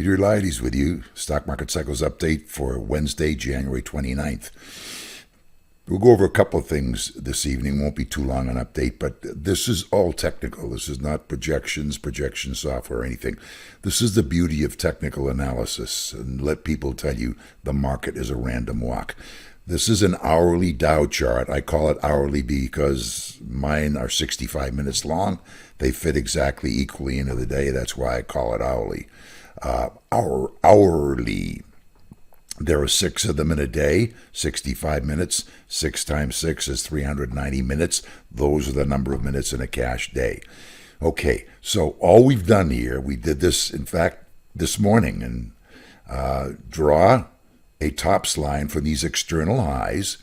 Peter Eliades with you, Stock Market Cycles Update for Wednesday, January 29th. We'll go over a couple of things this evening. Won't be too long an update, but this is all technical. This is not projection software or anything. This is the beauty of technical analysis, and let people tell you the market is a random walk. This is an hourly Dow chart. I call it hourly because mine are 65 minutes long. They fit exactly equally into the day. That's why I call it hourly. Hourly. There are 6 of them in a day, 65 minutes. 6 times 6 is 390 minutes. Those are the number of minutes in a cash day. Okay, so all we've done here, we did this, in fact, this morning, and draw a tops line for these external highs,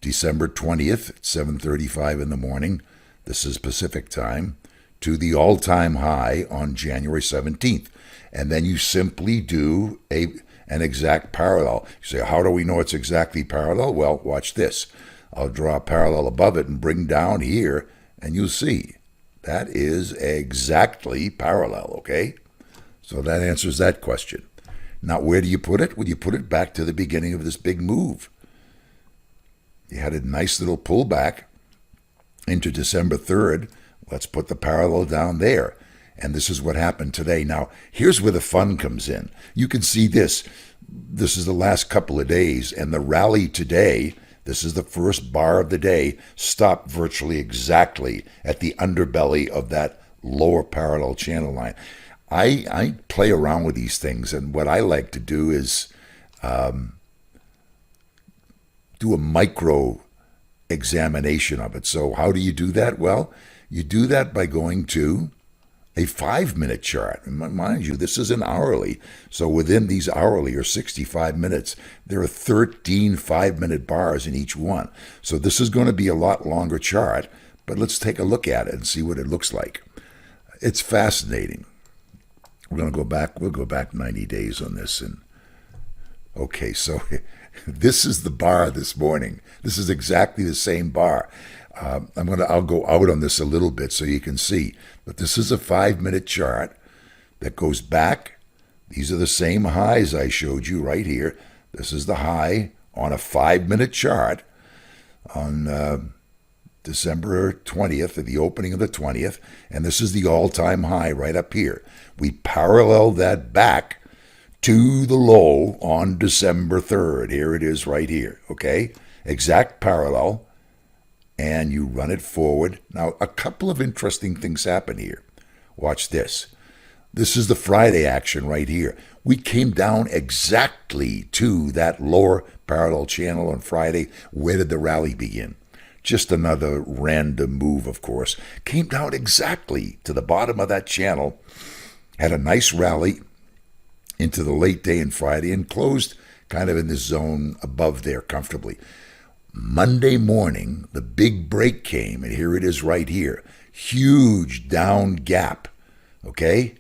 December 20th at 7:35 in the morning, this is Pacific time, to the all-time high on January 17th. And then you simply do an exact parallel. You say, how do we know it's exactly parallel? Well, watch this. I'll draw a parallel above it and bring down here, and you'll see. That is exactly parallel, okay? So that answers that question. Now, where do you put it? Well, you put it back to the beginning of this big move. You had a nice little pullback into December 3rd. Let's put the parallel down there. And this is what happened today. Now, here's where the fun comes in. You can see this. This is the last couple of days, and the rally today, this is the first bar of the day, stopped virtually exactly at the underbelly of that lower parallel channel line. I play around with these things, and what I like to do is do a micro examination of it. So how do you do that? Well, you do that by going to a 5-minute chart. And mind you, this is an hourly. So within these hourly or 65 minutes, there are 13 5-minute bars in each one. So this is going to be a lot longer chart, but let's take a look at it and see what it looks like. It's fascinating. We'll go back 90 days on this. And okay, so this is the bar this morning. This is exactly the same bar. I'll go out on this a little bit so you can see. But this is a 5-minute chart that goes back. These are the same highs I showed you right here. This is the high on a 5-minute chart on December 20th, at the opening of the 20th, and this is the all-time high right up here. We parallel that back to the low on December 3rd. Here it is right here, okay? Exact parallel, and you run it forward. Now, a couple of interesting things happen here. Watch this. This is the Friday action right here. We came down exactly to that lower parallel channel on Friday. Where did the rally begin? Just another random move, of course. Came down exactly to the bottom of that channel, had a nice rally into the late day on Friday, and closed kind of in this zone above there comfortably. Monday morning, the big break came, and here it is right here. Huge down gap, okay?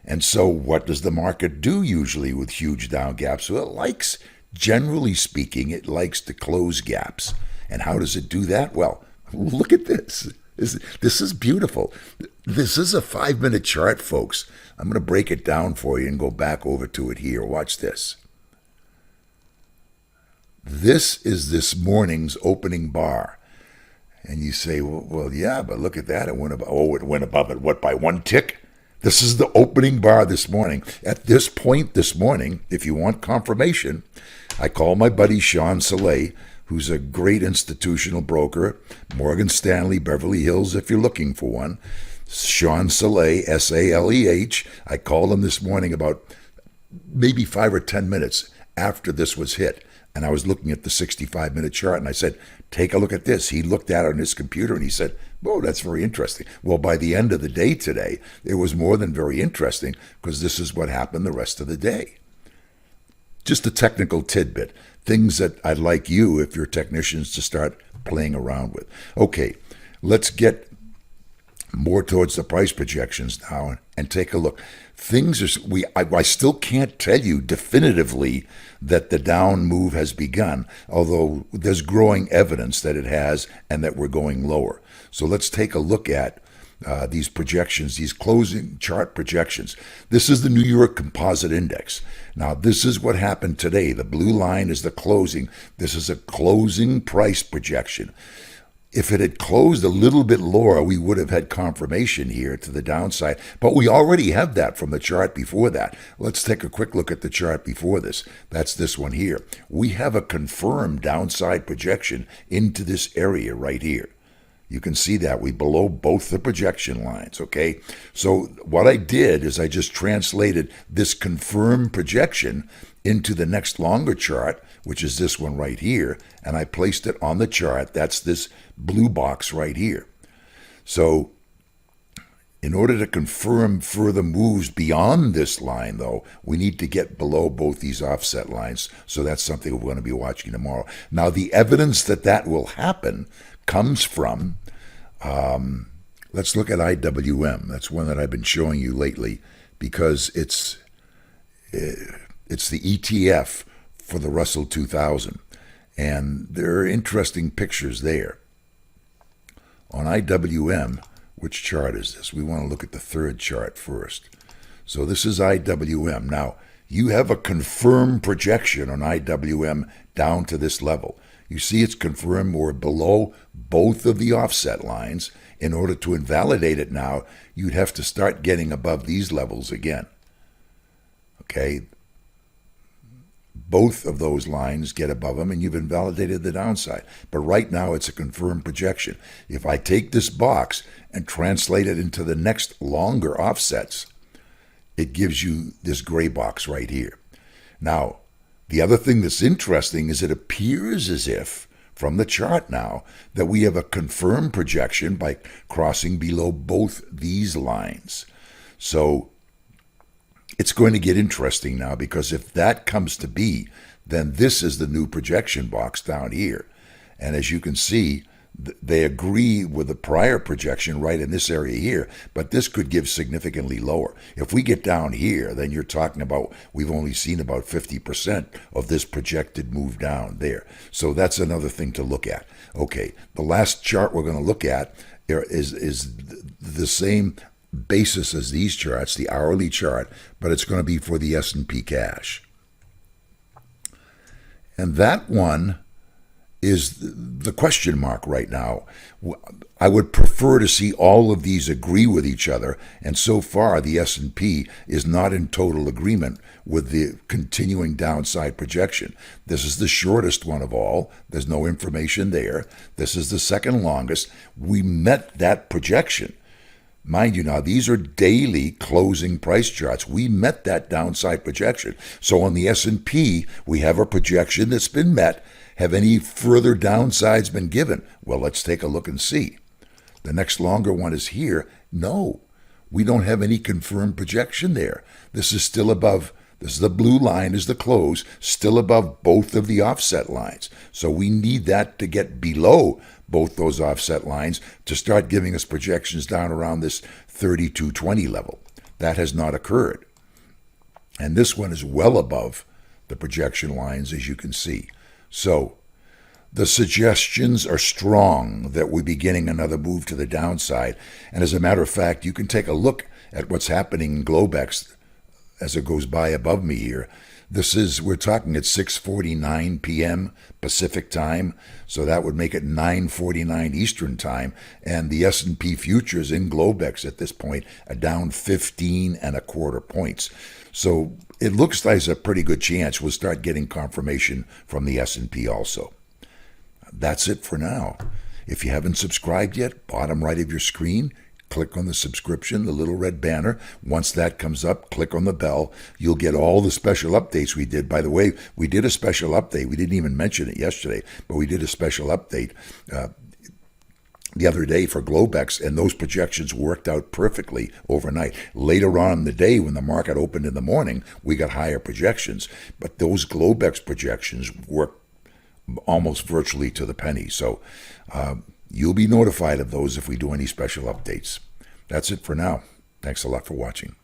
And so what does the market do usually with huge down gaps? Well, it likes, generally speaking, it likes to close gaps. And how does it do that? Well, look at this. This is beautiful. This is a 5-minute chart, folks. I'm going to break it down for you and go back over to it here. Watch this. This is this morning's opening bar. And you say, well, yeah, but look at that. It went above it. What, by 1 tick? This is the opening bar this morning. At this point this morning, if you want confirmation, I call my buddy Sean Saleh, who's a great institutional broker, Morgan Stanley, Beverly Hills, if you're looking for one. Sean Saleh, S-A-L-E-H. I called him this morning about maybe 5 or 10 minutes after this was hit. And I was looking at the 65-minute chart, and I said, take a look at this. He looked at it on his computer, and he said, whoa, that's very interesting. Well, by the end of the day today, it was more than very interesting, because this is what happened the rest of the day. Just a technical tidbit. Things that I'd like you, if you're technicians, to start playing around with. Okay, let's get more towards the price projections now and take a look. Things are, I still can't tell you definitively that the down move has begun, although there's growing evidence that it has and that we're going lower. So let's take a look at these projections, these closing chart projections. This is the New York Composite Index. Now, this is what happened today. The blue line is the closing. This is a closing price projection. If it had closed a little bit lower, we would have had confirmation here to the downside. But we already have that from the chart before that. Let's take a quick look at the chart before this. That's this one here. We have a confirmed downside projection into this area right here. You can see that we below both the projection lines, okay? So what I did is I just translated this confirmed projection into the next longer chart, which is this one right here, and I placed it on the chart. That's this blue box right here. So in order to confirm further moves beyond this line, though, we need to get below both these offset lines. So that's something we're going to be watching tomorrow. Now, the evidence that that will happen comes from, let's look at IWM. That's one that I've been showing you lately because it's the ETF for the Russell 2000. And there are interesting pictures there. On IWM, which chart is this? We want to look at the third chart first. So this is IWM. Now, you have a confirmed projection on IWM down to this level. You see it's confirmed we're below both of the offset lines. In order to invalidate it now, you'd have to start getting above these levels again. Okay? Both of those lines get above them, and you've invalidated the downside. But right now, it's a confirmed projection. If I take this box and translate it into the next longer offsets, it gives you this gray box right here. Now, the other thing that's interesting is it appears as if, from the chart now, that we have a confirmed projection by crossing below both these lines. So it's going to get interesting now, because if that comes to be, then this is the new projection box down here. And as you can see, they agree with the prior projection right in this area here, but this could give significantly lower. If we get down here, then you're talking about, we've only seen about 50% of this projected move down there. So that's another thing to look at. Okay, the last chart we're going to look at is the same basis as these charts, the hourly chart, but it's going to be for the S&P cash. And that one is the question mark right now. I would prefer to see all of these agree with each other, and so far the S&P is not in total agreement with the continuing downside projection. This is the shortest one of all. There's no information there. This is the second longest. We met that projection. Mind you now, these are daily closing price charts. We met that downside projection. So on the S&P, we have a projection that's been met. Have any further downsides been given? Well, let's take a look and see. The next longer one is here. No, we don't have any confirmed projection there. This is still above. This is the blue line is the close, still above both of the offset lines. So we need that to get below both those offset lines to start giving us projections down around this 3220 level. That has not occurred. And this one is well above the projection lines, as you can see. So the suggestions are strong that we're beginning another move to the downside. And as a matter of fact, you can take a look at what's happening in Globex as it goes by above me here. We're talking at 6:49 p.m. Pacific time, so that would make it 9:49 Eastern time, and the S&P futures in Globex at this point are down 15.25 points. So it looks like there's a pretty good chance we'll start getting confirmation from the S&P also. That's it for now. If you haven't subscribed yet, bottom right of your screen, click on the subscription, the little red banner. Once that comes up, click on the bell. You'll get all the special updates we did. By the way, we did a special update. We didn't even mention it yesterday, but we did a special update the other day for Globex, and those projections worked out perfectly overnight. Later on in the day, when the market opened in the morning, we got higher projections. But those Globex projections worked almost virtually to the penny. So you'll be notified of those if we do any special updates. That's it for now. Thanks a lot for watching.